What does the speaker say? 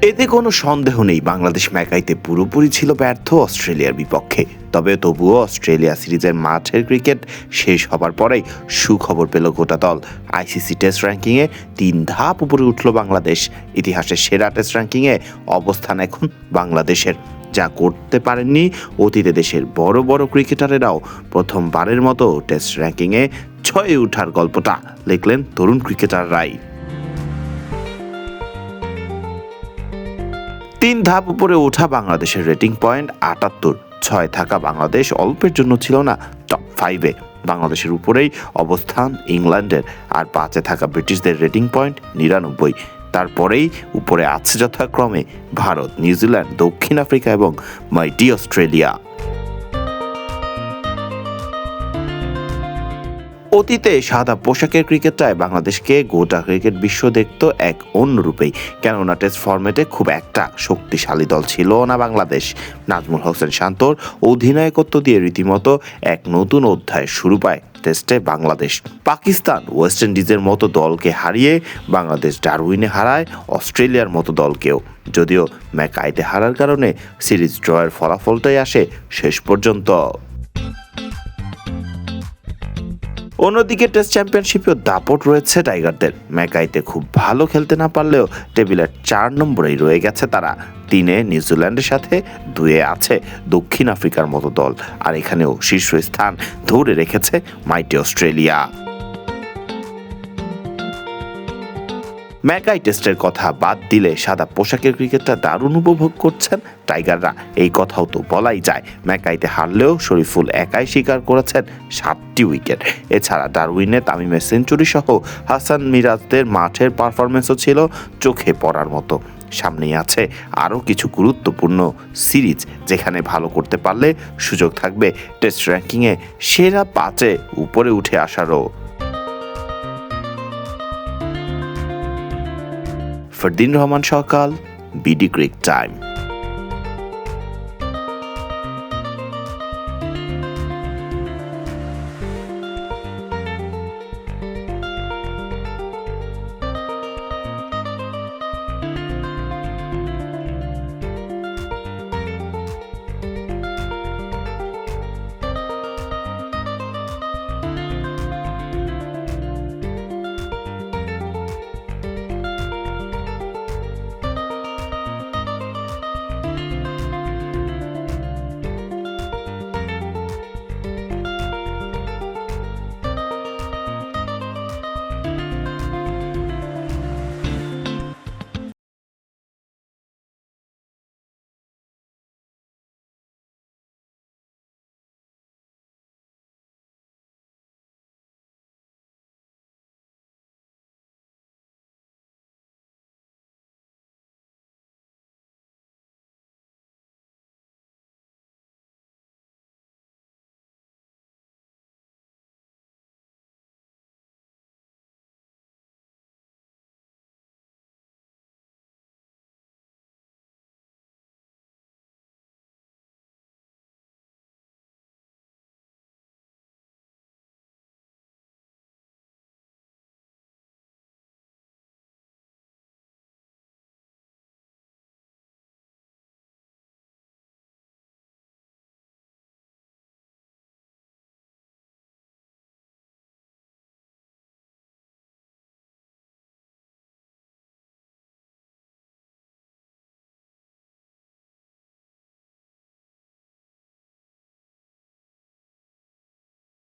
এতে কোনো সন্দেহ নেই বাংলাদেশ ম্যাকাইতে পুরোপুরি ছিল ব্যর্থ অস্ট্রেলিয়ার বিপক্ষে। তবে তবুও অস্ট্রেলিয়া সিরিজের মাঠের ক্রিকেট শেষ হবার পরেই সুখবর পেল গোটা দল। আইসিসি টেস্ট র্যাঙ্কিংয়ে 3 ধাপ উপরে উঠল বাংলাদেশ। ইতিহাসের সেরা টেস্ট র্যাঙ্কিংয়ে অবস্থান এখন বাংলাদেশের, যা করতে পারেননি অতীতে দেশের বড় বড় ক্রিকেটারেরাও। প্রথমবারের মতো টেস্ট র্যাঙ্কিংয়ে 6-এ ওঠার গল্পটা লিখলেন তরুণ ক্রিকেটাররাই। 3 ধাপ উপরে ওঠা বাংলাদেশের রেটিং পয়েন্ট 78। 6 থাকা বাংলাদেশ অল্পের জন্য ছিল না টপ 5-এ। বাংলাদেশের উপরেই অবস্থান ইংল্যান্ডের, আর 5-এ থাকা ব্রিটিশদের রেটিং পয়েন্ট 99। তারপরেই উপরে আছে যথাক্রমে ভারত, নিউজিল্যান্ড, দক্ষিণ আফ্রিকা এবং মাইটি অস্ট্রেলিয়া। অতীতে সাদা পোশাকের ক্রিকেটটায় বাংলাদেশকে গোটা ক্রিকেট বিশ্ব দেখত এক অন্য রূপেই, কেননা টেস্ট ফরম্যাটে খুব একটা শক্তিশালী দল ছিল না বাংলাদেশ। নাজমুল হোসেন শান্তর অধিনায়কত্ব দিয়ে রীতিমতো এক নতুন অধ্যায় শুরু পায় টেস্টে বাংলাদেশ। পাকিস্তান, ওয়েস্ট ইন্ডিজের মতো দলকে হারিয়ে বাংলাদেশ ডারউইনে হারায় অস্ট্রেলিয়ার মতো দলকেও। যদিও ম্যাকাইতে হারার কারণে সিরিজ ড্রয়ের ফলাফলটাই আসে শেষ পর্যন্ত। অন্যদিকে টেস্ট চ্যাম্পিয়নশিপেও দাপট রয়েছে টাইগারদের। ম্যাকাইতে খুব ভালো খেলতে না পারলেও টেবিলের 4 নম্বরেই রয়ে গেছে তারা। 3-এ নিউজিল্যান্ডের সাথে, 2-এ আছে দক্ষিণ আফ্রিকার মতো দল, আর এখানেও শীর্ষস্থান ধরে রেখেছে মাইটি অস্ট্রেলিয়া। ম্যাকাই টেস্টের কথা বাদ দিলে সাদা পোশাকের ক্রিকেটটা দারুণ উপভোগ করছেন টাইগাররা, এই কথাও তো বলাই যায়। ম্যাকাইতে হারলেও শরীফুল একাই শিকার করেছেন 7টি উইকেট। এছাড়া ডারউইনে তামিমের সেঞ্চুরি সহ হাসান মিরাজদের মাঠের পারফরমেন্সও ছিল চোখে পড়ার মতো। সামনেই আছে আরও কিছু গুরুত্বপূর্ণ সিরিজ, যেখানে ভালো করতে পারলে সুযোগ থাকবে টেস্ট র্যাঙ্কিংয়ে সেরা 5-এ উপরে উঠে আসারও। ফরদিন রহমান সকাল, বিডি ক্রিক টাইম।